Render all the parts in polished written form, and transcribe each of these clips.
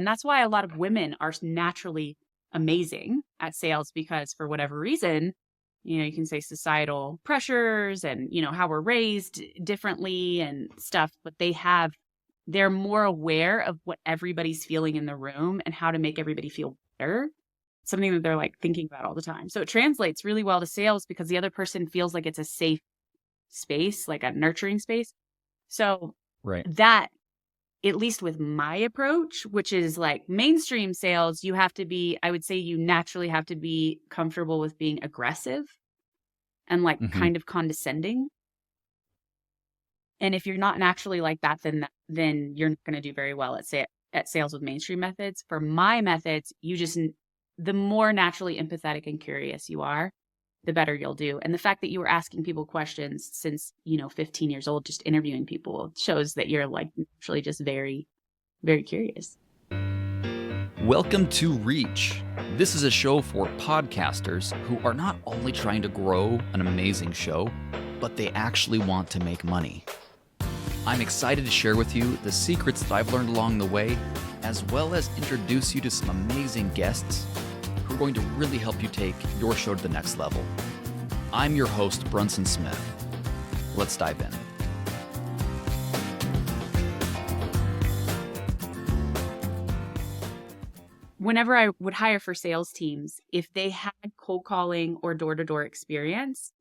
And that's why a lot of women are naturally amazing at sales, because for whatever reason, you can say societal pressures and, how we're raised differently and stuff, but they're more aware of what everybody's feeling in the room and how to make everybody feel better. Something that they're like thinking about all the time. So it translates really well to sales because the other person feels like it's a safe space, like a nurturing space. So Right. that, at least with my approach, which is like mainstream sales, I would say you naturally have to be comfortable with being aggressive and like Mm-hmm. kind of condescending. And if you're not naturally like that, then you're not going to do very well at sales with mainstream methods. For my methods, the more naturally empathetic and curious you are, the better you'll do. And the fact that you were asking people questions since, 15 years old, just interviewing people, shows that you're like naturally just very, very curious. Welcome to Reach. This is a show for podcasters who are not only trying to grow an amazing show, but they actually want to make money. I'm excited to share with you the secrets that I've learned along the way, as well as introduce you to some amazing guests who are going to really help you take your show to the next level. I'm your host, Brunson Smith. Let's dive in. Whenever I would hire for sales teams, if they had cold calling or door-to-door experience,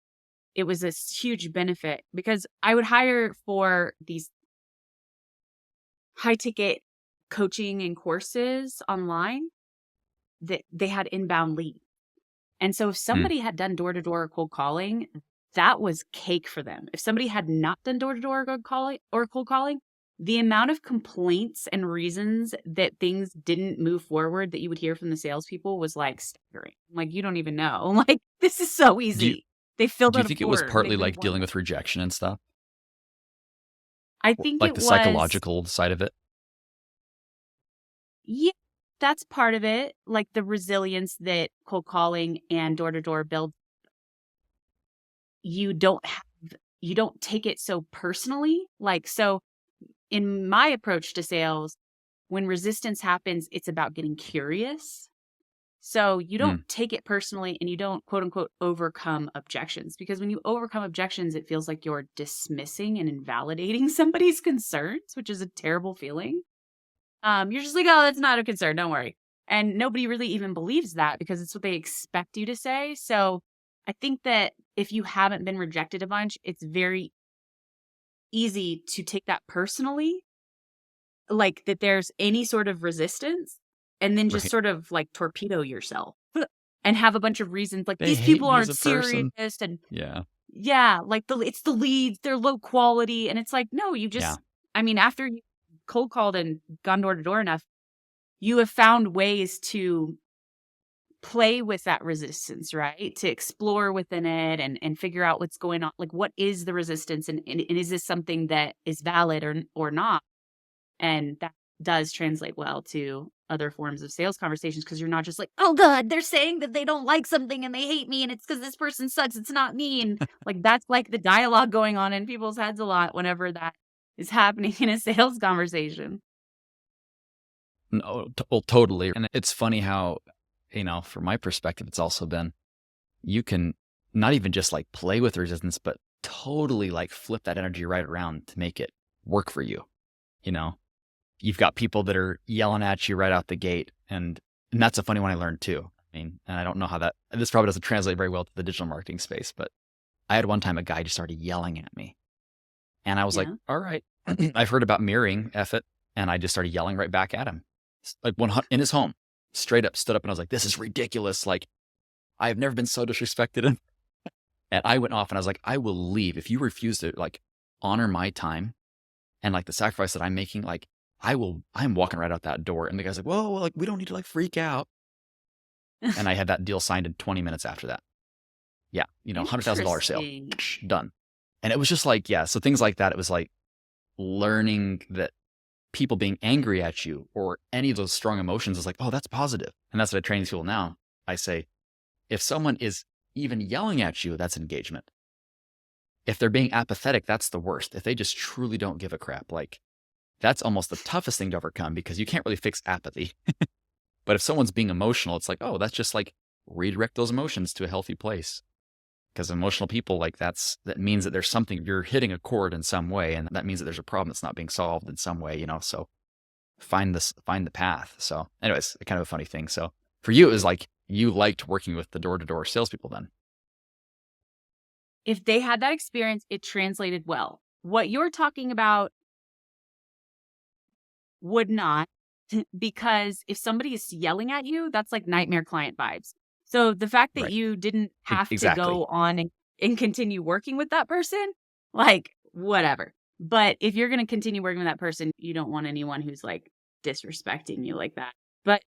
it was a huge benefit because I would hire for these high-ticket coaching and courses online that they had inbound leads. And so if somebody had done door-to-door or cold calling, that was cake for them. If somebody had not done door-to-door or cold calling, the amount of complaints and reasons that things didn't move forward that you would hear from the salespeople was like staggering. Like, you don't even know. Like, this is so easy. They filled Do you out a think it was form. partly like dealing with rejection and stuff? I think like it the was psychological side of it? Yeah, that's part of it. Like the resilience that cold calling and door-to-door build. You don't take it so personally. Like, so in my approach to sales, when resistance happens, it's about getting curious. So you don't take it personally and you don't, quote unquote, overcome objections, because when you overcome objections, it feels like you're dismissing and invalidating somebody's concerns, which is a terrible feeling. You're just like, oh, that's not a concern. Don't worry. And nobody really even believes that because it's what they expect you to say. So I think that if you haven't been rejected a bunch, it's very easy to take that personally, like that there's any sort of resistance, and then just Right. sort of like torpedo yourself and have a bunch of reasons like They these hate people me as aren't a serious. person. And Yeah. like it's the leads, they're low quality. And it's like, no, I mean, after you cold called and gone door to door enough, you have found ways to play with that resistance, right? To explore within it and figure out what's going on. Like, what is the resistance? And is this something that is valid or not? And that does translate well to other forms of sales conversations, because you're not just like, oh God, they're saying that they don't like something and they hate me and it's because this person sucks. It's not me. And like, that's like the dialogue going on in people's heads a lot whenever that is happening in a sales conversation. No, well, totally. And it's funny how, from my perspective, it's also been, you can not even just like play with resistance, but totally like flip that energy right around to make it work for you. You've got people that are yelling at you right out the gate. And that's a funny one I learned too. I mean, and I don't know how this probably doesn't translate very well to the digital marketing space, but I had one time a guy just started yelling at me. And I was like, all right, I've heard about mirroring, F it. And I just started yelling right back at him. Like in his home, straight up stood up. And I was like, this is ridiculous. Like, I have never been so disrespected. And I went off and I was like, I will leave. If you refuse to like honor my time and like the sacrifice that I'm making, like I'm walking right out that door. And the guy's like, whoa, like we don't need to like freak out. And I had that deal signed in 20 minutes after that. Yeah. $100,000 sale, done. And it was just like, yeah. So things like that, it was like learning that people being angry at you or any of those strong emotions is like, oh, that's positive. And that's what I train these people now. I say, if someone is even yelling at you, that's engagement. If they're being apathetic, that's the worst. If they just truly don't give a crap, like that's almost the toughest thing to overcome because you can't really fix apathy. But if someone's being emotional, it's like, oh, that's just like redirect those emotions to a healthy place. Because emotional people, like that means that there's something, you're hitting a chord in some way, and that means that there's a problem that's not being solved in some way, so find the path. So anyways, kind of a funny thing. So for you, it was like you liked working with the door-to-door salespeople then. If they had that experience, it translated well. What you're talking about would not, because if somebody is yelling at you, that's like nightmare client vibes. So the fact that Right. you didn't have to Exactly. go on and continue working with that person, like whatever. But if you're going to continue working with that person, you don't want anyone who's like disrespecting you like that. But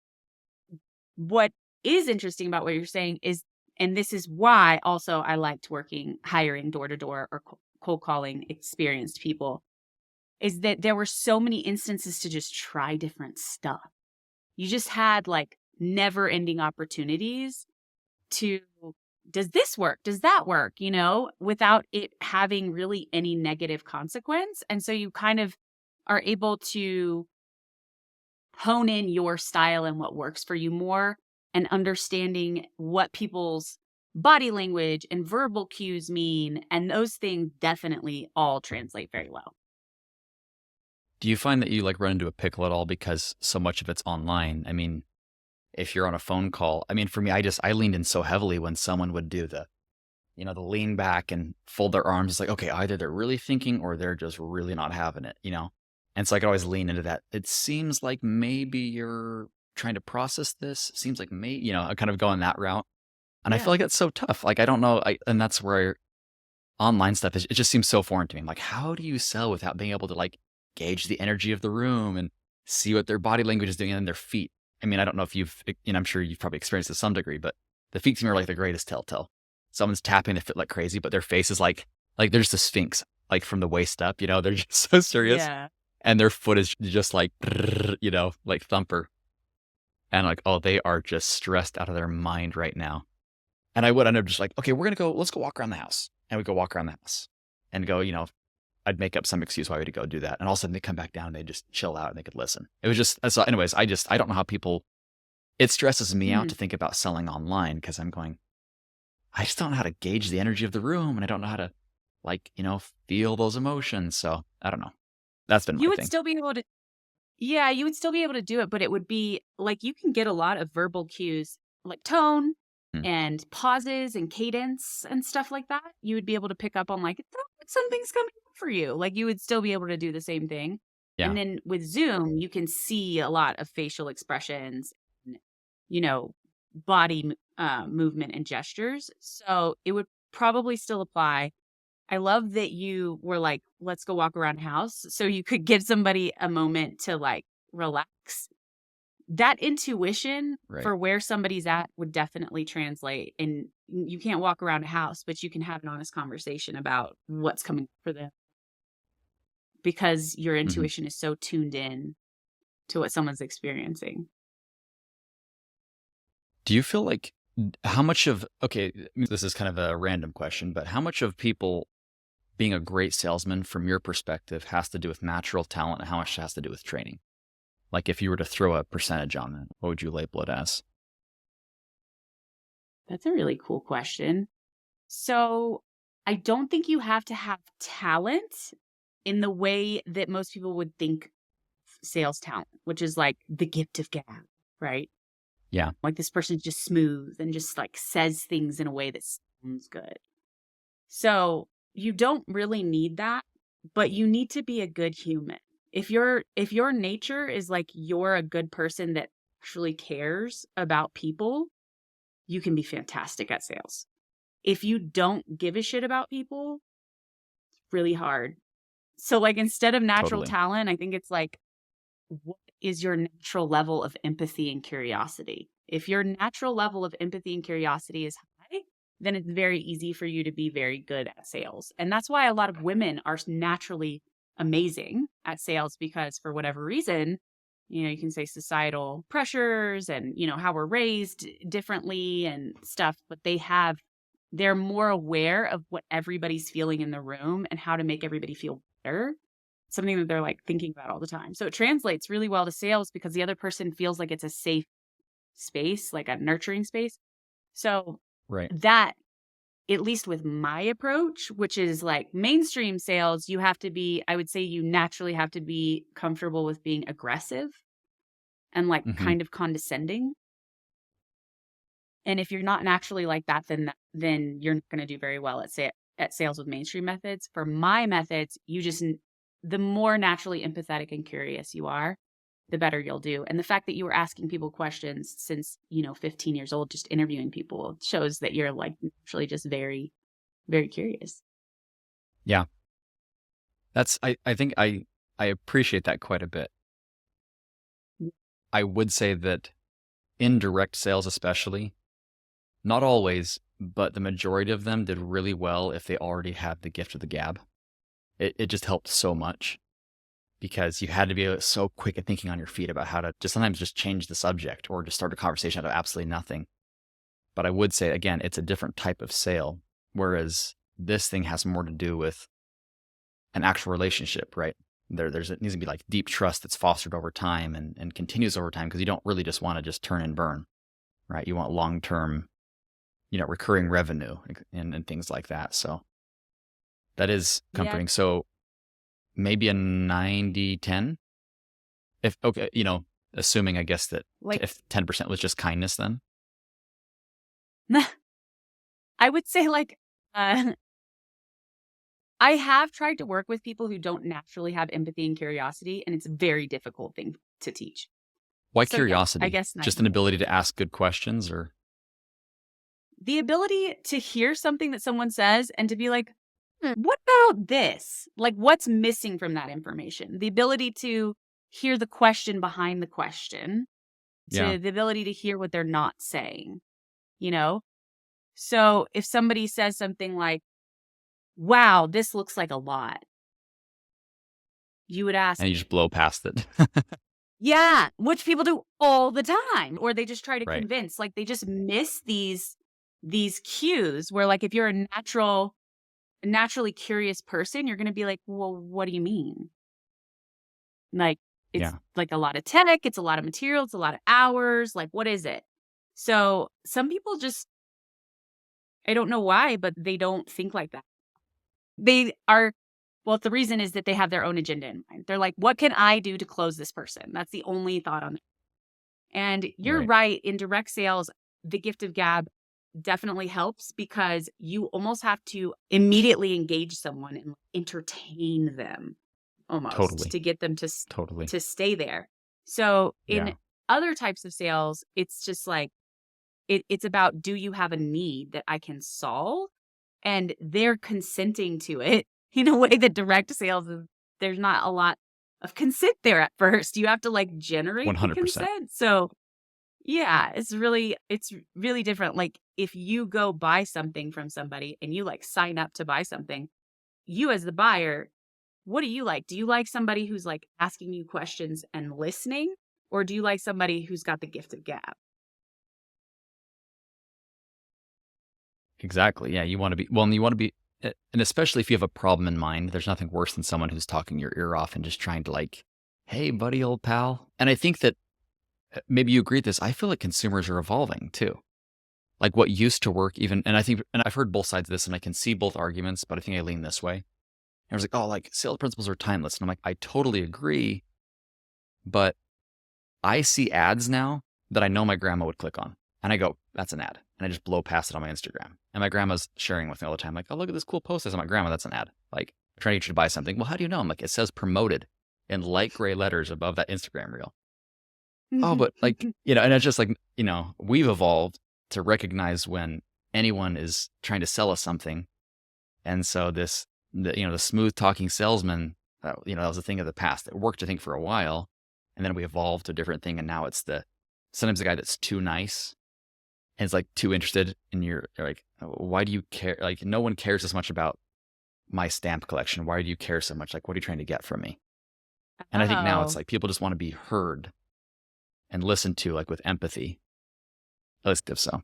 what is interesting about what you're saying is, and this is why also I liked hiring door to door or cold calling experienced people, is that there were so many instances to just try different stuff. You just had like never ending opportunities to, does this work? Does that work? Without it having really any negative consequence. And so you kind of are able to hone in your style and what works for you more, and understanding what people's body language and verbal cues mean. And those things definitely all translate very well. Do you find that you like run into a pickle at all because so much of it's online? I mean, if you're on a phone call, I mean, for me, I leaned in so heavily when someone would do the lean back and fold their arms. It's like, okay, either they're really thinking or they're just really not having it. And so I could always lean into that. It seems like maybe you're trying to process this. Seems like I kind of go on that route. And I feel Yeah. like that's so tough. Like, I don't know. And that's where online stuff is, it just seems so foreign to me. I'm like, how do you sell without being able to like gauge the energy of the room and see what their body language is doing and their feet? I mean, I don't know if I'm sure you've probably experienced it to some degree, but the feet to me are like the greatest telltale. Someone's tapping their foot like crazy, but their face is like there's the sphinx, like from the waist up, they're just so serious. Yeah. And their foot is just like, like thumper. And like, oh, they are just stressed out of their mind right now. And I would end up just like, okay, let's go walk around the house. And we go walk around the house and go, I'd make up some excuse why we had to go do that. And all of a sudden they come back down and they just chill out and they could listen. It was just, so anyways, I don't know how it stresses me out Hmm. to think about selling online because I'm going, I just don't know how to gauge the energy of the room and I don't know how to like, feel those emotions. So I don't know. That's been You my would thing. still be able to, yeah, you would still be able to do it, but it would be like you can get a lot of verbal cues like tone Hmm. and pauses and cadence and stuff like that. You would be able to pick up on like, "Oh, something's coming up for you." Like you would still be able to do the same thing. Yeah. And then with Zoom, you can see a lot of facial expressions, and, you know, movement and gestures. So it would probably still apply. I love that you were like, let's go walk around house. So you could give somebody a moment to like relax. That intuition Right. for where somebody's at would definitely translate. And you can't walk around a house, but you can have an honest conversation about what's coming for them because your Hmm. intuition is so tuned in to what someone's experiencing. Do you feel like how much of, okay, this is kind of a random question, but how much of people being a great salesman from your perspective has to do with natural talent and how much has to do with training? Like if you were to throw a percentage on it, what would you label it as? That's a really cool question. So I don't think you have to have talent in the way that most people would think sales talent, which is like the gift of gab, right? Yeah. Like this person's just smooth and just like says things in a way that sounds good. So you don't really need that, but you need to be a good human. If your nature is like you're a good person that actually cares about people, you can be fantastic at sales. If you don't give a shit about people, it's really hard. So like instead of natural Totally. talent, I think it's like what is your natural level of empathy and curiosity? If your natural level of empathy and curiosity is high, then it's very easy for you to be very good at sales. And that's why a lot of women are naturally amazing at sales because for whatever reason, you can say societal pressures and, how we're raised differently and stuff, but they're more aware of what everybody's feeling in the room and how to make everybody feel better. something that they're like thinking about all the time. So it translates really well to sales because the other person feels like it's a safe space, like a nurturing space. So Right. that, at least with my approach, which is like mainstream sales, you have to be, I would say you naturally have to be comfortable with being aggressive and like Mm-hmm. kind of condescending. And if you're not naturally like that, then you're not going to do very well at sales with mainstream methods. For my methods, the more naturally empathetic and curious you are, the better you'll do. And the fact that you were asking people questions since, 15 years old, just interviewing people, shows that you're like naturally just very, very curious. Yeah. I think I appreciate that quite a bit. I would say that in direct sales, especially, not always, but the majority of them did really well if they already had the gift of the gab. It just helped so much because you had to be so quick at thinking on your feet about how to just sometimes just change the subject or just start a conversation out of absolutely nothing. But I would say, again, it's a different type of sale, whereas this thing has more to do with an actual relationship, right? It needs to be like deep trust that's fostered over time and continues over time because you don't really just want to just turn and burn, right? You want long-term, recurring revenue and things like that. So that is Yeah. comforting. So maybe a 90-10, if, okay, assuming, I guess, that Like, if 10% was just kindness, then I would say like, uh, I have tried to work with people who don't naturally have empathy and curiosity, and it's a very difficult thing to teach. why So yeah, I curiosity? guess Just 90. an ability to ask good questions or, The ability to hear something that someone says and to be like, what about this? Like, what's missing from that information? The ability to hear the question behind the question, yeah. to the ability to hear what they're not saying, you know? So if somebody says something like, wow, this looks like a lot, you would ask, And you just blow past it. yeah, which people do all the time, or they just try to Right. convince, like they just miss these cues where like if you're naturally curious person, you're going to be like, well, what do you mean? Like, it's Yeah. like a lot of tech, it's a lot of material, it's a lot of hours. Like, what is it? So some people just, I don't know why, but they don't think like that. They are, well, the reason is that they have their own agenda in mind. They're like, what can I do to close this person? That's the only thought on it. And you're Right. right. In direct sales, the gift of gab definitely helps because you almost have to immediately engage someone and entertain them almost Totally. to get them Totally. to stay there. So in Yeah. other types of sales, it's just like it's about, do you have a need that I can solve? And they're consenting to it in a way that direct sales is, there's not a lot of consent there at first. You have to like generate the 100%. consent. So yeah, it's really different. Like if you go buy something from somebody and you like sign up to buy something, you as the buyer, what do you like? Do you like somebody who's like asking you questions and listening? Or do you like somebody who's got the gift of gab? Exactly. Yeah. You want to be, well, and you want to be, and especially if you have a problem in mind, there's nothing worse than someone who's talking your ear off and just trying to like, hey, buddy, old pal. And I think that maybe you agree with this. I feel like consumers are evolving too. Like what used to work even, and I think, and I've heard both sides of this and I can see both arguments, but I think I lean this way. And I was like, oh, like sales principles are timeless. And I'm like, I totally agree. But I see ads now that I know my grandma would click on. And I go, that's an ad. And I just blow past it on my Instagram. And my grandma's sharing with me all the time, like, oh, look at this cool post. I saw my grandma, that's an ad. Like, I'm trying to get you to buy something. Well, how do you know? I'm like, it says promoted in light gray letters above that Instagram reel. Oh, but like, and it's just like, we've evolved to recognize when anyone is trying to sell us something. And so the smooth talking salesman, that was a thing of the past. It worked, I think, for a while. And then we evolved to a different thing. And now it's sometimes the guy that's too nice and is like too interested in you're like, why do you care? Like, no one cares as much about my stamp collection. Why do you care so much? Like, what are you trying to get from me? And I think now it's Oh, like people just want to be heard and listened to, like with empathy. At least if so.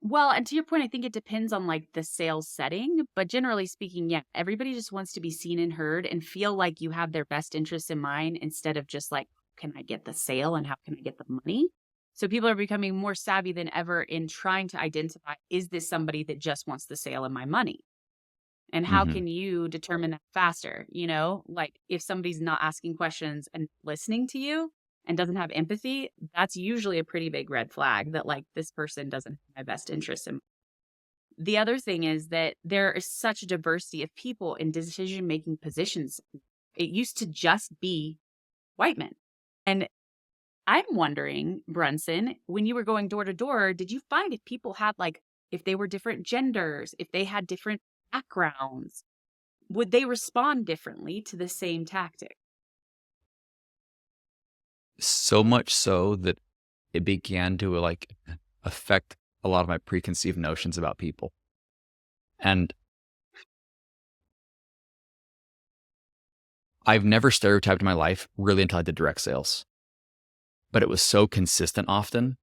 Well, and to your point, I think it depends on like the sales setting, but generally speaking, yeah, everybody just wants to be seen and heard and feel like you have their best interests in mind instead of just like, can I get the sale and how can I get the money? So people are becoming more savvy than ever in trying to identify, is this somebody that just wants the sale and my money? And how Hmm. can you determine that faster? You know, like if somebody's not asking questions and listening to you and doesn't have empathy, that's usually a pretty big red flag that like this person doesn't have my best interest in. The other thing is that there is such a diversity of people in decision making positions. It used to just be white men. And I'm wondering, Brunson, when you were going door to door, did you find if people had like, if they were different genders, if they had different backgrounds, would they respond differently to the same tactic? So much so that it began to like affect a lot of my preconceived notions about people. And I've never stereotyped in my life really until I did direct sales, but it was so consistent often.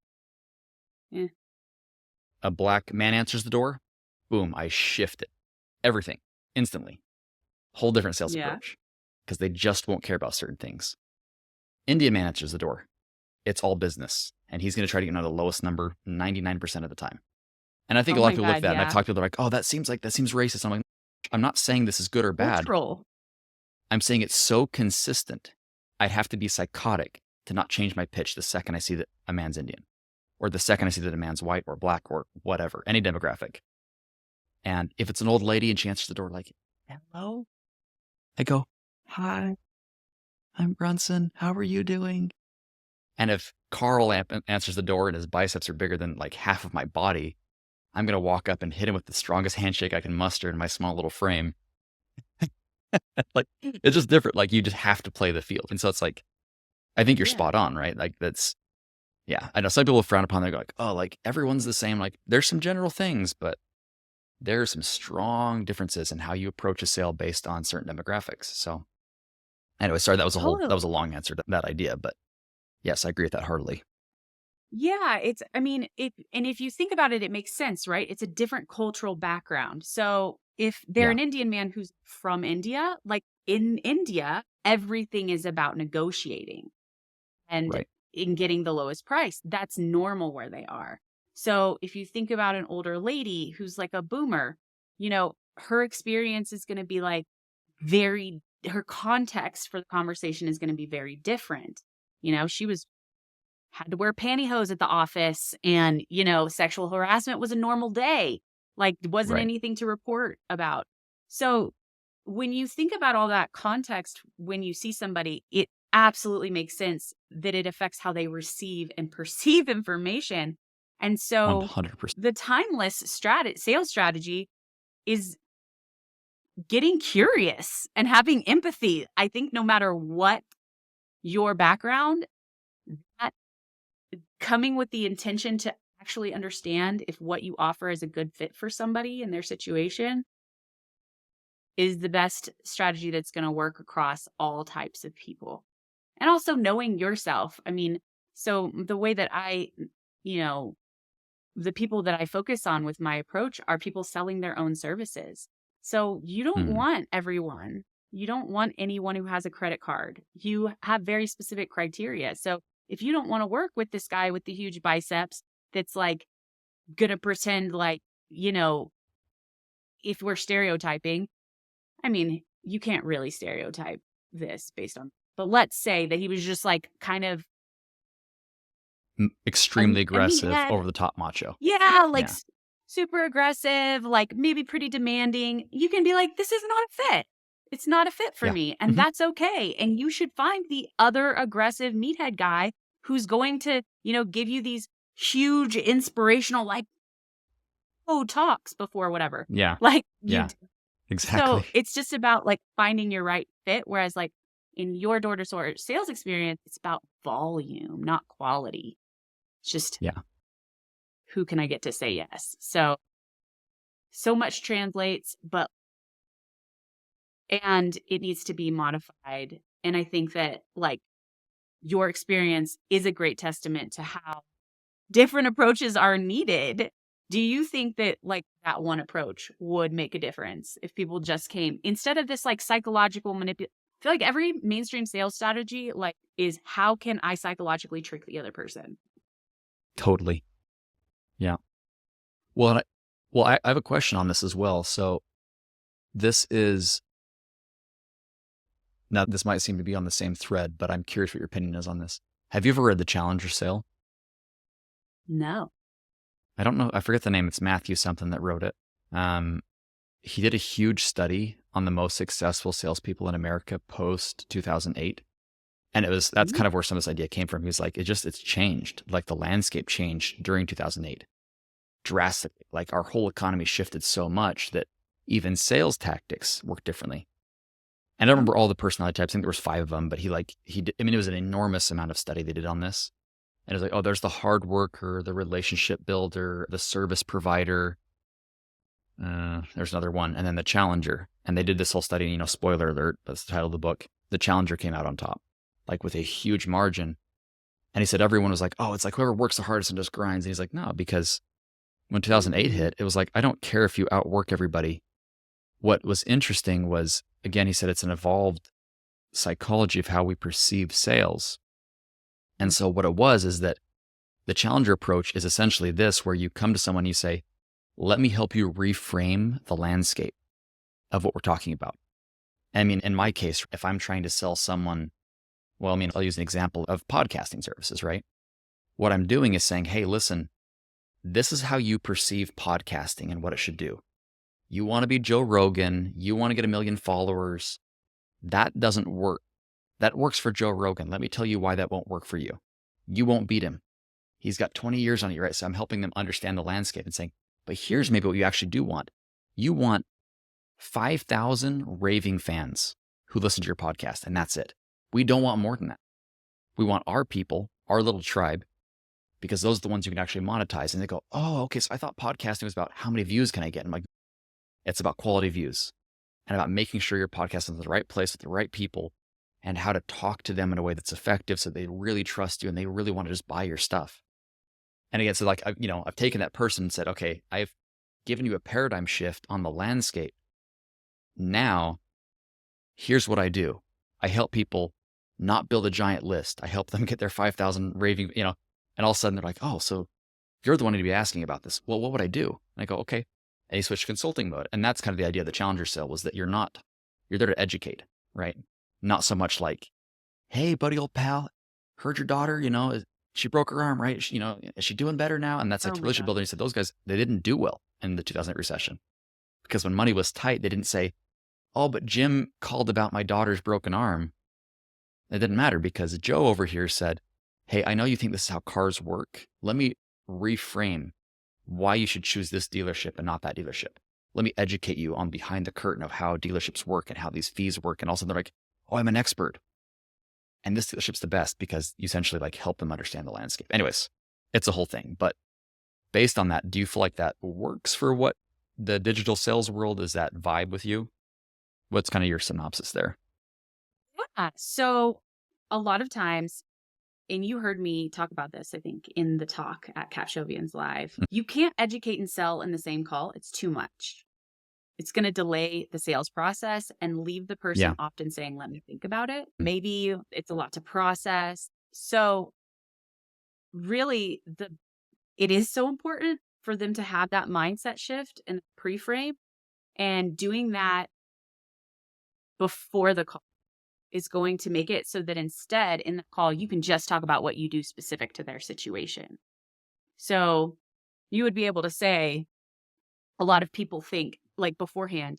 Yeah. A black man answers the door, boom, I shift it. Everything instantly. Whole different sales Yeah. approach because they just won't care about certain things. Indian man answers the door. It's all business. And he's going to try to get on the lowest number 99% of the time. And I think Oh a lot of my people look at God. that and I've Yeah. talked to people that are like, oh, that seems racist. I'm like, I'm not saying this is good or bad. Cultural. I'm saying it's so consistent. I'd have to be psychotic to not change my pitch the second I see that a man's Indian or the second I see that a man's white or black or whatever, any demographic. And if it's an old lady and she answers the door like, hello, I go, hi, I'm Brunson. How are you doing? And if Carl answers the door and his biceps are bigger than like half of my body, I'm going to walk up and hit him with the strongest handshake I can muster in my small little frame. Like, it's just different. Like, you just have to play the field. And so it's like, I think you're Yeah. spot on, right? Like, that's, yeah. I know some people frown upon that, go like, oh, like everyone's the same. Like, there's some general things, but there are some strong differences in how you approach a sale based on certain demographics. So, anyway, sorry, that Totally. was a long answer to that idea, but yes, I agree with that heartily. Yeah, I mean, and if you think about it, it makes sense, right? It's a different cultural background. So if they're Yeah, an Indian man who's from India, like in India, everything is about negotiating and right. in getting the lowest price. That's normal where they are. So if you think about an older lady who's like a boomer, you know, her experience is going to be like her context for the conversation is going to be very different. You know, she was had to wear pantyhose at the office and, you know, sexual harassment was a normal day. Like, wasn't Right. anything to report about. So, when you think about all that context, when you see somebody, it absolutely makes sense that it affects how they receive and perceive information. And so, 100%. the timeless sales strategy is getting curious and having empathy. I think no matter what your background, that coming with the intention to actually understand if what you offer is a good fit for somebody in their situation is the best strategy that's going to work across all types of people. And also knowing yourself. I mean, so the way that you know, the people that I focus on with my approach are people selling their own services. So you don't Mm, want everyone. You don't want anyone who has a credit card. You have very specific criteria. So if you don't want to work with this guy with the huge biceps that's like going to pretend like, you know, if we're stereotyping, I mean, you can't really stereotype this based on, but let's say that he was just like kind of a, extremely a aggressive, meathead. over the top macho. Yeah, like Yeah. super aggressive, like maybe pretty demanding. You can be like, this is not a fit. It's not a fit for Yeah. me. And Hmm. that's okay. And you should find the other aggressive meathead guy who's going to, you know, give you these huge inspirational, like, oh, talks before whatever. Yeah. Like Yeah. so Exactly. it's just about like finding your right fit. Whereas like in your door to door sales experience, it's about volume, not quality. It's just Yeah. who can I get to say yes? So much translates, but and it needs to be modified. And I think that like your experience is a great testament to how different approaches are needed Do you think that like that one approach would make a difference if people just came instead of this like psychological manipulation? I feel like every mainstream sales strategy like is how can I psychologically trick the other person? Totally. Yeah. Well, I have a question on this as well. So this is now this might seem to be on the same thread, but I'm curious what your opinion is on this. Have you ever read The Challenger Sale? No. I don't know. I forget the name. It's Matthew something that wrote it. Um, he did a huge study on the most successful salespeople in America post 2008. And that's Mm. kind of where some of this idea came from. He was like, it's changed. Like the landscape changed during 2008 drastically. Like our whole economy shifted so much that even sales tactics work differently. And I don't remember all the personality types. I think there was 5 of them, but he did, I mean, it was an enormous amount of study they did on this. And it was like, oh, there's the hard worker, the relationship builder, the service provider. There's another one, and then the challenger. And they did this whole study, spoiler alert, that's the title of the book. The challenger came out on top, like with a huge margin. And he said everyone was like, oh, it's like whoever works the hardest and just grinds. And he's like, no, because when 2008 hit, it was like, I don't care if you outwork everybody. What was interesting was, again, he said it's an evolved psychology of how we perceive sales. And so what it was is that the challenger approach is essentially this, where you come to someone and you say, let me help you reframe the landscape of what we're talking about. I mean, in my case, if I'm trying to sell someone, well, I mean, I'll use an example of podcasting services, right? What I'm doing is saying, hey, listen, this is how you perceive podcasting and what it should do. You want to be Joe Rogan. You want to get 1 million followers. That doesn't work. That works for Joe Rogan. Let me tell you why that won't work for you. You won't beat him. He's got 20 years on you, right? So I'm helping them understand the landscape and saying, but here's maybe what you actually do want. You want 5,000 raving fans who listen to your podcast, and that's it. We don't want more than that. We want our people, our little tribe, because those are the ones you can actually monetize. And they go, oh, okay, so I thought podcasting was about how many views can I get? I'm like, it's about quality views and about making sure your podcast is in the right place with the right people and how to talk to them in a way that's effective so they really trust you and they really want to just buy your stuff. And again, so like, I've taken that person and said, okay, I've given you a paradigm shift on the landscape. Now, here's what I do. I help people not build a giant list. I help them get their 5,000 raving, and all of a sudden they're like, oh, so you're the one to be asking about this. Well, what would I do? And I go, okay. And you switch to consulting mode. And that's kind of the idea of the challenger sale was that you're there to educate, right? Not so much like, hey, buddy, old pal, heard your daughter, she broke her arm, right? Is she doing better now? And that's like Oh the my relationship God. building. He said those guys, they didn't do well in the 2008 recession because when money was tight, they didn't say, oh, but Jim called about my daughter's broken arm. It didn't matter because Joe over here said, hey, I know you think this is how cars work. Let me reframe why you should choose this dealership and not that dealership. Let me educate you on behind the curtain of how dealerships work and how these fees work. And also they're like, oh, I'm an expert. And this dealership's the best because you essentially like help them understand the landscape. Anyways, it's a whole thing. But based on that, do you feel like that works for what the digital sales world is? That vibe with you? What's kind of your synopsis there? Yeah. So a lot of times, and you heard me talk about this, I think, in the talk at Cat Shovian's Live, you can't educate and sell in the same call. It's too much. It's going to delay the sales process and leave the Yeah. person often saying, let me think about it. Maybe it's a lot to process. So really, it is so important for them to have that mindset shift and pre-frame, and doing that before the call is going to make it so that instead in the call, you can just talk about what you do specific to their situation. So you would be able to say, a lot of people think like beforehand,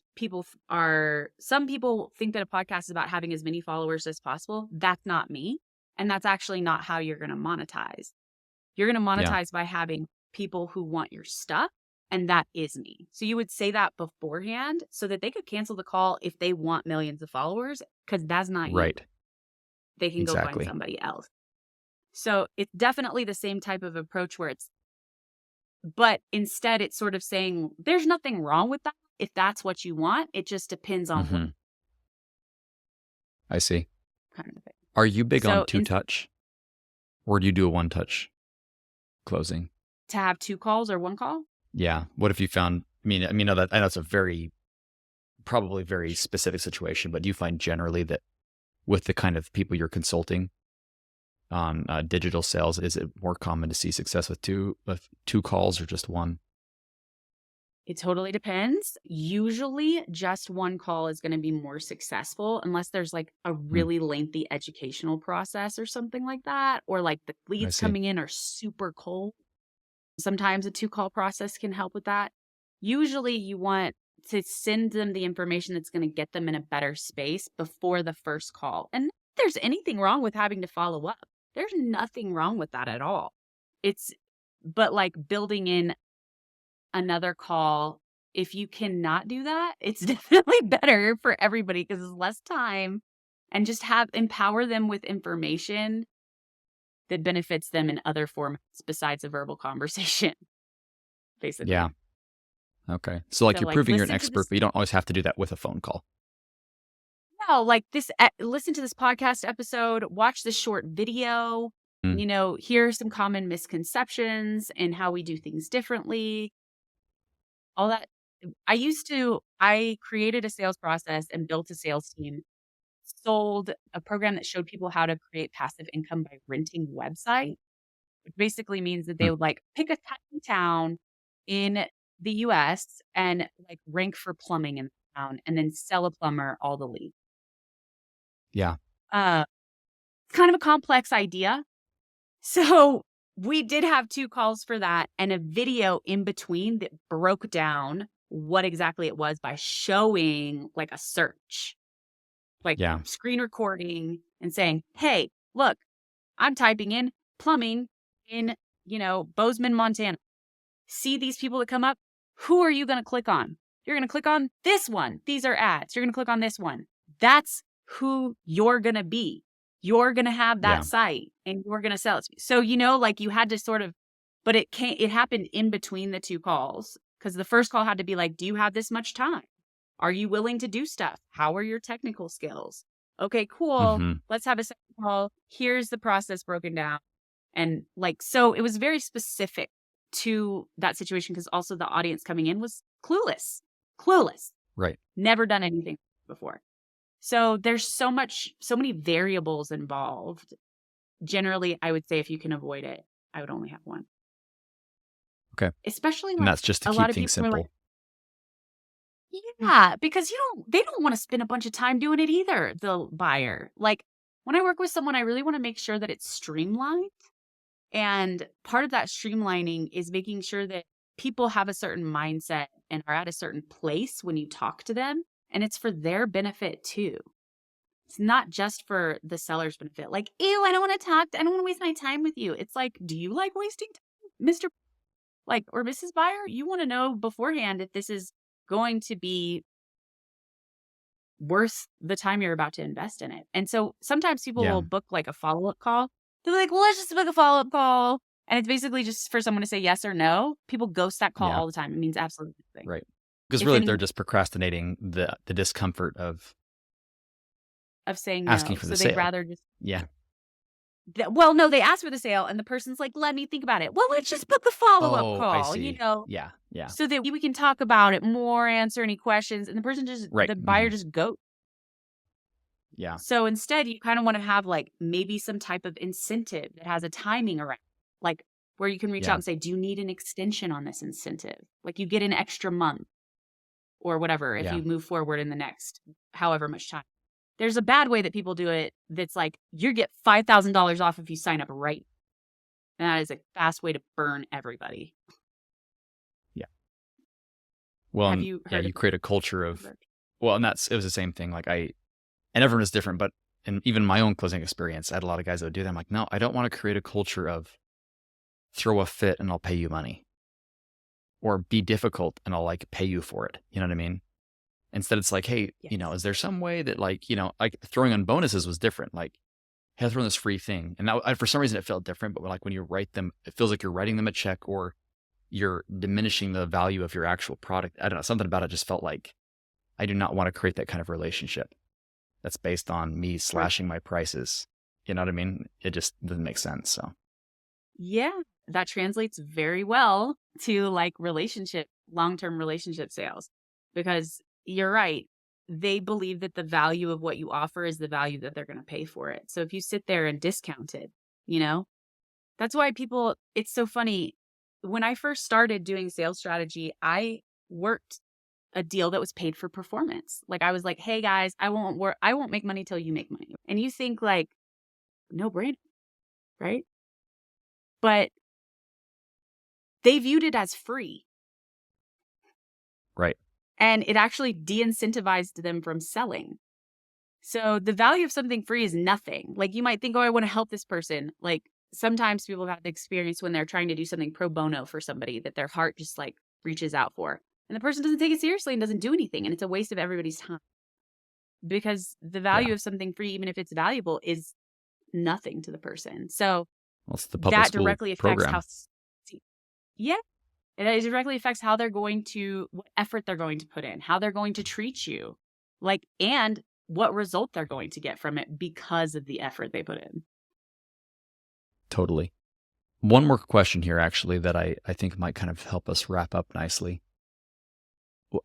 some people think that a podcast is about having as many followers as possible. That's not me. And that's actually not how you're going to monetize. You're going to Yeah. monetize by having people who want your stuff. And that is me. So you would say that beforehand so that they could cancel the call if they want millions of followers, because that's not you. Right. They can go find Exactly. somebody else. So it's definitely the same type of approach but instead it's sort of saying there's nothing wrong with that if that's what you want. It just depends on what I see. kind of thing. Are you big on So two-touch? Or do you do a one-touch closing? to have 2 calls or 1 call? Yeah. What if you found, I know it's a probably very specific situation, but do you find generally that with the kind of people you're consulting on digital sales, is it more common to see success with two calls or just one? It totally depends. Usually, just one call is going to be more successful unless there's like a Hmm, really lengthy educational process or something like that, or like the I leads see. coming in are super cold. Sometimes a two-call process can help with that. Usually, you want to send them the information that's going to get them in a better space before the first call. And if there's anything wrong with having to follow up. There's nothing wrong with that at all. It's, but like building in another call, if you cannot do that, it's definitely better for everybody because it's less time and just empower them with information that benefits them in other formats besides a verbal conversation, Yeah. basically. Okay. So like So you're like proving you're an listen to expert, this but you don't always have to do that with a phone call. no, like listen to this podcast episode, watch this short video, Mm, hear some common misconceptions and how we do things differently. All that I created a sales process and built a sales team, sold a program that showed people how to create passive income by renting website, which basically means that they mm, would like pick a tiny town in the US and like rank for plumbing in the town and then sell a plumber all the leads. yeah. Uh, it's kind of a complex idea. So we did have 2 calls for that and a video in between that broke down what exactly it was by showing like a search, like Yeah. screen recording and saying, "Hey, look, I'm typing in plumbing in, Bozeman, Montana. See these people that come up? Who are you going to click on? You're going to click on this one. These are ads. You're going to click on this one. That's who you're going to be. You're going to have that Yeah. site and you're going to sell it to me." So, like you had to sort of, but it happened in between the 2 calls because the first call had to be like, "Do you have this much time? Are you willing to do stuff? How are your technical skills?" Okay, cool. Hmm. Let's have a second call. Here's the process broken down. And like, so it was very specific to that situation because also the audience coming in was clueless, Right. never done anything before. So there's so many variables involved. Generally, I would say if you can avoid it, I would only have one. Okay. Especially And like that's just to a lot keep of things people are like, simple. yeah, because they don't want to spend a bunch of time doing it either, the buyer. Like when I work with someone, I really want to make sure that it's streamlined. And part of that streamlining is making sure that people have a certain mindset and are at a certain place when you talk to them. And it's for their benefit too. It's not just for the seller's benefit. Like, ew, I don't want to talk. I don't want to waste my time with you. It's like, do you like wasting time, Mr. Like, or Mrs. Buyer? You want to know beforehand if this is going to be worth the time you're about to invest in it. And so sometimes people Yeah. will book like a follow-up call. They're like, well, let's just book a follow-up call. And it's basically just for someone to say yes or no. People ghost that call Yeah. all the time. It means absolutely nothing. Right. Because If really they're any just procrastinating the discomfort of of saying asking no. for the So they'd sale. rather just, Yeah. well, no, they ask for the sale and the person's like, let me think about it. Well, let's just book a follow-up Oh, I call, see. Yeah. Yeah. so that we can talk about it more, answer any questions. And Right. the buyer Hmm. just goes. Yeah. So instead, you kind of want to have like maybe some type of incentive that has a timing around, like where you can reach out Yeah. and say, do you need an extension on this incentive? Like you get an extra month or whatever if Yeah. you move forward in the next however much time. There's a bad way that people do it that's like, you get $5,000 off if you sign up right. And that is a fast way to burn everybody. Yeah. Well, Have and you yeah, heard of you create a culture of, that? well, and it was the same thing. And everyone is different, but in even my own closing experience, I had a lot of guys that would do that. I'm like, no, I don't want to create a culture of throw a fit and I'll pay you money, or be difficult and I'll like pay you for it. You know what I mean? Instead, it's like, hey, Yes. is there some way that like throwing on bonuses was different? Like, hey, I'll throw in this free thing. And for some reason it felt different, but like when you write them, it feels like you're writing them a check or you're diminishing the value of your actual product. I don't know. Something about it just felt like I do not want to create that kind of relationship that's based on me For slashing my prices. You know what I mean? It just doesn't make sense. So Yeah, that translates very well to like long-term relationship sales, because you're right. They believe that the value of what you offer is the value that they're going to pay for it. So if you sit there and discount it, you know, that's why it's so funny. When I first started doing sales strategy, I worked a deal that was paid for performance. Like I was like, "Hey guys, I won't make money till you make money." And you think like, no brainer, right? But they viewed it as free, Right. and it actually de-incentivized them from selling. So the value of something free is nothing. Like you might think, "Oh, I want to help this person." Like sometimes people have the experience when they're trying to do something pro bono for somebody that their heart just like reaches out for. And the person doesn't take it seriously and doesn't do anything. And it's a waste of everybody's time, because the Yeah. value of something free, even if it's valuable, is nothing to the person. So Well, it's the public that school directly affects program. yeah, it directly affects how they're going to, what effort they're going to put in, how they're going to treat you, like, and what result they're going to get from it because of the effort they put in. Totally. One more question here, actually, that I think might kind of help us wrap up nicely.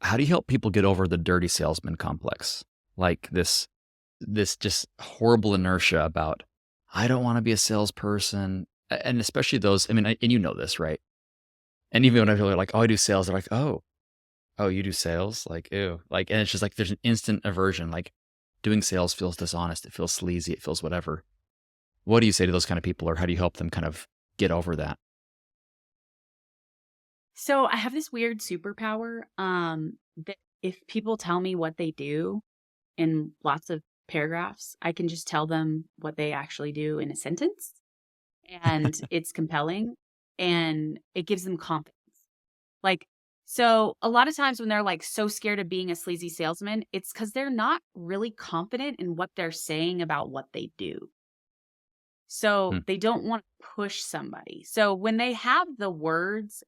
How do you help people get over the dirty salesman complex? Like this just horrible inertia about, I don't want to be a salesperson. And especially those, I mean, and you know this, right? And even when I feel like, oh, I do sales, they're like, oh, you do sales? Like, ew. Like, and it's just like there's an instant aversion. Like doing sales feels dishonest. It feels sleazy. It feels whatever. What do you say to those kind of people, or how do you help them kind of get over that? So I have this weird superpower, that if people tell me what they do in lots of paragraphs, I can just tell them what they actually do in a sentence, and it's compelling and it gives them confidence. Like, so a lot of times when they're like so scared of being a sleazy salesman, it's because they're not really confident in what they're saying about what they do. So Hmm. they don't want to push somebody. So when they have the words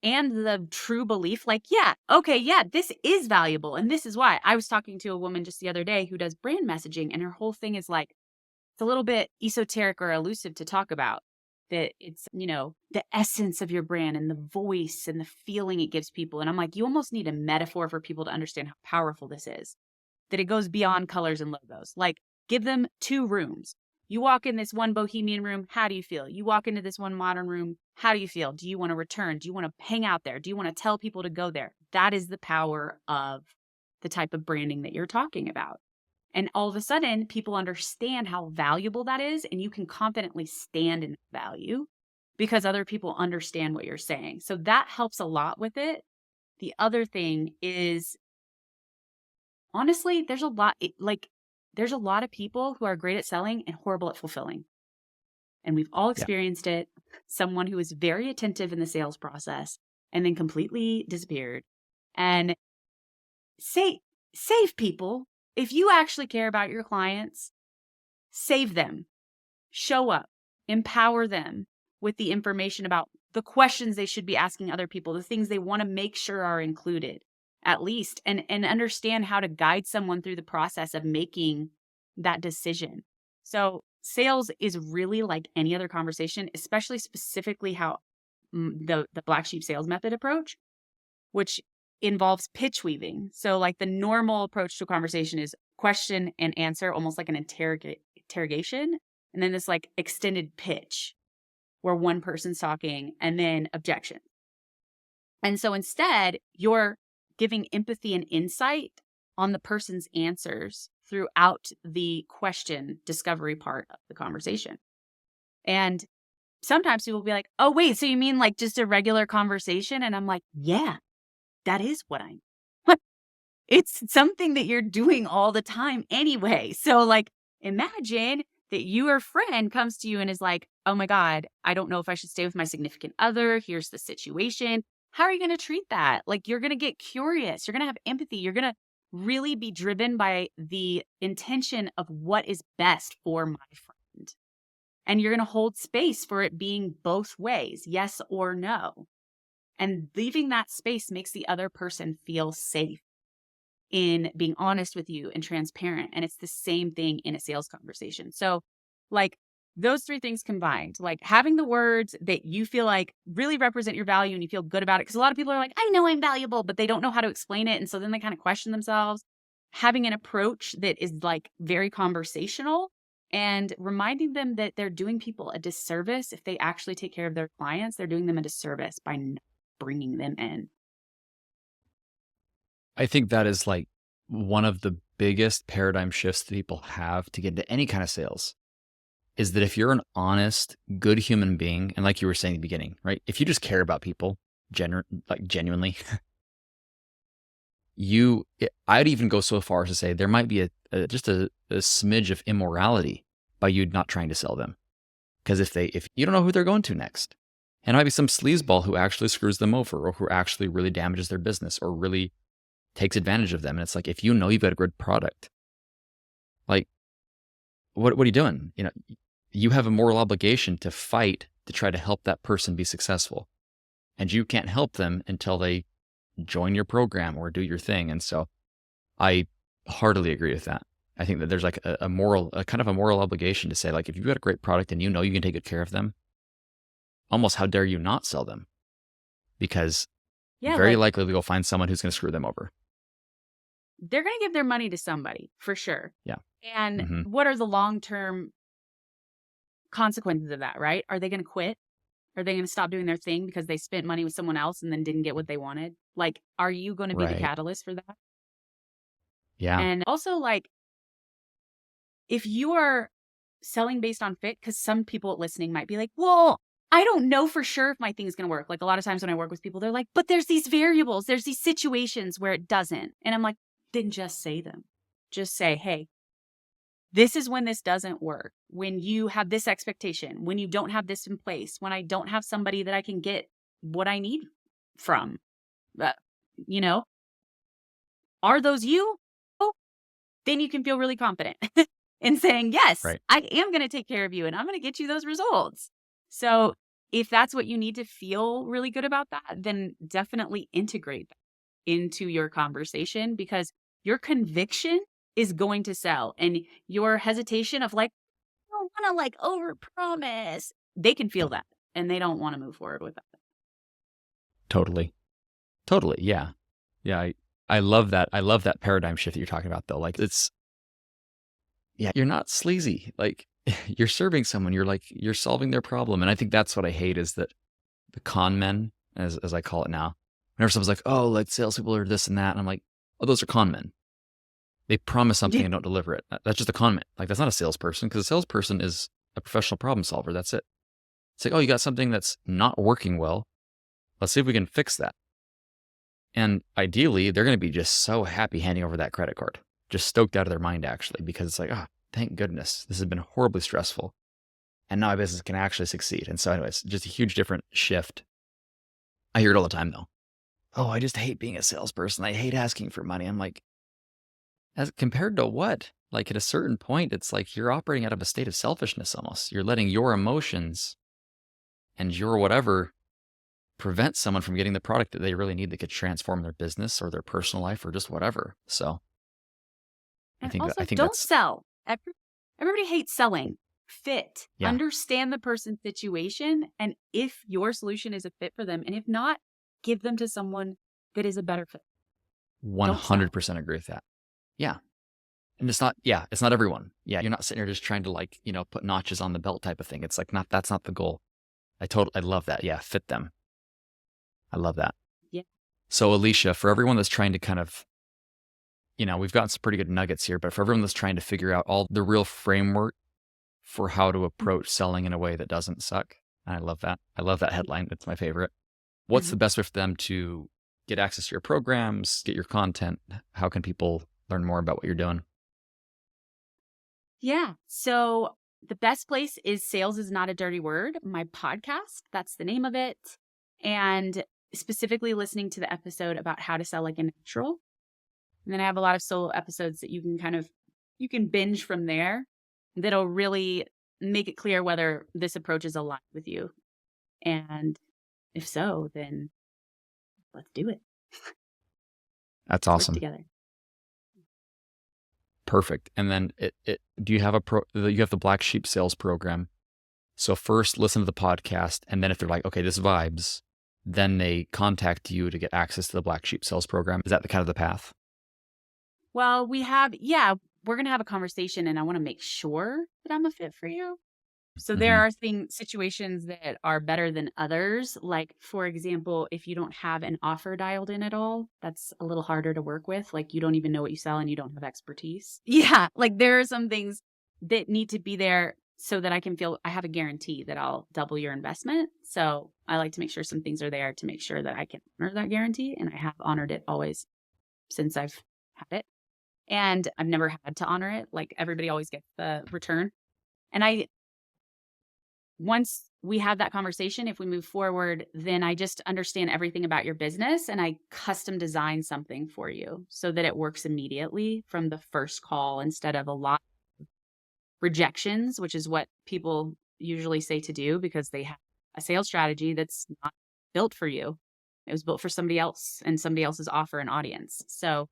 and the true belief, like, yeah, okay, yeah, this is valuable. And this is why. I was talking to a woman just the other day who does brand messaging, and her whole thing is like, it's a little bit esoteric or elusive to talk about. That it's, the essence of your brand and the voice and the feeling it gives people. And I'm like, you almost need a metaphor for people to understand how powerful this is, that it goes beyond colors and logos. Like, give them two rooms. You walk in this one bohemian room, how do you feel? You walk into this one modern room, how do you feel? Do you want to return? Do you want to hang out there? Do you want to tell people to go there? That is the power of the type of branding that you're talking about. And all of a sudden, people understand how valuable that is, and you can confidently stand in value because other people understand what you're saying. So that helps a lot with it. The other thing is, honestly, there's a lot of people who are great at selling and horrible at fulfilling. And we've all Yeah. experienced it. Someone who was very attentive in the sales process and then completely disappeared. And say, save people. If you actually care about your clients, save them. Show up, empower them with the information about the questions they should be asking other people, the things they want to make sure are included, at least, and understand how to guide someone through the process of making that decision. So sales is really like any other conversation, especially specifically how the black sheep sales method approach, which involves pitch weaving. So like the normal approach to a conversation is question and answer, almost like an interrogation, and then this like extended pitch where one person's talking and then objection. And so instead, you're giving empathy and insight on the person's answers throughout the question discovery part of the conversation. And sometimes people will be like, "Oh, wait, so you mean like just a regular conversation?" And I'm like, "Yeah, that is what I'm." It's something that you're doing all the time anyway. So, like, imagine that your friend comes to you and is like, "Oh my God, I don't know if I should stay with my significant other. Here's the situation." How are you going to treat that? Like, you're going to get curious. You're going to have empathy. You're going to really be driven by the intention of what is best for my friend. And you're going to hold space for it being both ways, yes or no. And leaving that space makes the other person feel safe in being honest with you and transparent. And it's the same thing in a sales conversation. So, like, Those three things combined, like having the words that you feel like really represent your value and you feel good about it. Because a lot of people are like, I know I'm valuable, but they don't know how to explain it. And so then they kind of question themselves. Having an approach that is like very conversational and reminding them that they're doing people a disservice. If they actually take care of their clients, they're doing them a disservice by not bringing them in. I think that is like one of the biggest paradigm shifts that people have to get into any kind of sales is that if you're an honest, good human being, and like you were saying at the beginning, right? If you just care about people, genuinely, I'd even go so far as to say there might be just a smidge of immorality by you not trying to sell them. Because if you don't know who they're going to next, and it might be some sleazeball who actually screws them over or who actually really damages their business or really takes advantage of them. And it's like, if you know you've got a good product, like, what are you doing? You have a moral obligation to fight to try to help that person be successful. And you can't help them until they join your program or do your thing. And so I heartily agree with that. I think that there's like a kind of a moral obligation to say, like, if you've got a great product and you know you can take good care of them, almost how dare you not sell them? Because Yeah, very like likely we'll find someone who's going to screw them over. they're going to give their money to somebody for sure. Yeah. And Mm-hmm. what are the long-term consequences of that, right? Are they going to quit? Are they going to stop doing their thing because they spent money with someone else and then didn't get what they wanted? Like, are you going to be the Right. catalyst for that? Yeah. And also, like, if you are selling based on fit, because some people listening might be like, well, I don't know for sure if my thing is going to work. Like, a lot of times when I work with people, they're like, but there's these variables, there's these situations where it doesn't. And I'm like, then just say them. Just say, hey, this is when this doesn't work. When you have this expectation, when you don't have this in place, when I don't have somebody that I can get what I need from, uh, you know, are those you? Oh, then you can feel really confident in saying, yes, Right. I am going to take care of you and I'm going to get you those results. So if that's what you need to feel really good about that, then definitely integrate that into your conversation because your conviction is going to sell and your hesitation of like, I don't want to like overpromise. They can feel that and they don't want to move forward with that. Totally. Totally. Yeah. Yeah. I love that. I love that paradigm shift that you're talking about though. Like you're not sleazy. Like you're serving someone, you're solving their problem. And I think that's what I hate is that the con men, as I call it now, whenever someone's like, oh, like salespeople are this and that. And I'm like, oh, those are con men. They promise something Yeah. and don't deliver it. That's just a con man. Like that's not a salesperson because a salesperson is a professional problem solver. That's it. It's like, oh, you got something that's not working well. Let's see if we can fix that. And ideally, they're going to be just so happy handing over that credit card, just stoked out of their mind, actually, because it's like, oh, thank goodness. This has been horribly stressful. And now my business can actually succeed. And so, anyways, just a huge different shift. I hear it all the time, though. Oh, I just hate being a salesperson. I hate asking for money. I'm like, as compared to what? Like at a certain point, it's like you're operating out of a state of selfishness almost. You're letting your emotions and your whatever prevent someone from getting the product that they really need that could transform their business or their personal life or just whatever. So And I also, think don't that's sell. Everybody hates selling. Fit. yeah, Understand the person's situation. And if your solution is a fit for them, and if not, give them to someone that is a better fit. Don't sell. 100% agree with that. Yeah. And it's not everyone. Yeah. You're not sitting here just trying to like, put notches on the belt type of thing. It's like that's not the goal. I love that. Yeah. Fit them. I love that. Yeah. So Aleasha, for everyone that's trying to kind of, we've gotten some pretty good nuggets here, but for everyone that's trying to figure out all the real framework for how to approach selling in a way that doesn't suck. And I love that. I love that headline. It's my favorite. What's the best way for them to get access to your programs, get your content? How can people learn more about what you're doing? Yeah. So the best place is Sales is Not a Dirty Word, my podcast. That's the name of it. And specifically listening to the episode about how to sell like a natural. And then I have a lot of solo episodes that you can binge from there that'll really make it clear whether this approach is aligned with you. And if so, then let's do it. That's Let's work awesome. together. Perfect. And then do you have you have the Black Sheep sales program. So first listen to the podcast, and then if they're like, okay, this vibes, then they contact you to get access to the Black Sheep Sales Program. Is that the kind of the path? Well, we're going to have a conversation and I want to make sure that I'm a fit for you. So there Mm-hmm. are situations that are better than others. Like, for example, if you don't have an offer dialed in at all, that's a little harder to work with. Like, you don't even know what you sell and you don't have expertise. Yeah. Like, there are some things that need to be there so that I can feel I have a guarantee that I'll double your investment. So I like to make sure some things are there to make sure that I can honor that guarantee. And I have honored it always since I've had it. And I've never had to honor it. Like, everybody always gets the return. And once we have that conversation, if we move forward, then I just understand everything about your business and I custom design something for you so that it works immediately from the first call instead of a lot of rejections, which is what people usually say to do because they have a sales strategy that's not built for you. It was built for somebody else and somebody else's offer and audience. So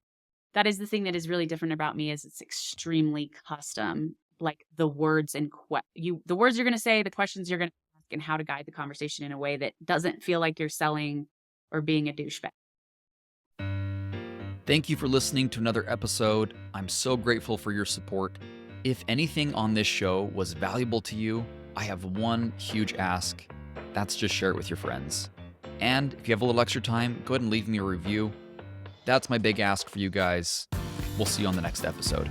that is the thing that is really different about me is it's extremely custom. Like the words and the words you're going to say, the questions you're going to ask, and how to guide the conversation in a way that doesn't feel like you're selling or being a douchebag. Thank you for listening to another episode. I'm so grateful for your support. If anything on this show was valuable to you, I have one huge ask. That's just share it with your friends. And if you have a little extra time, go ahead and leave me a review. That's my big ask for you guys. We'll see you on the next episode.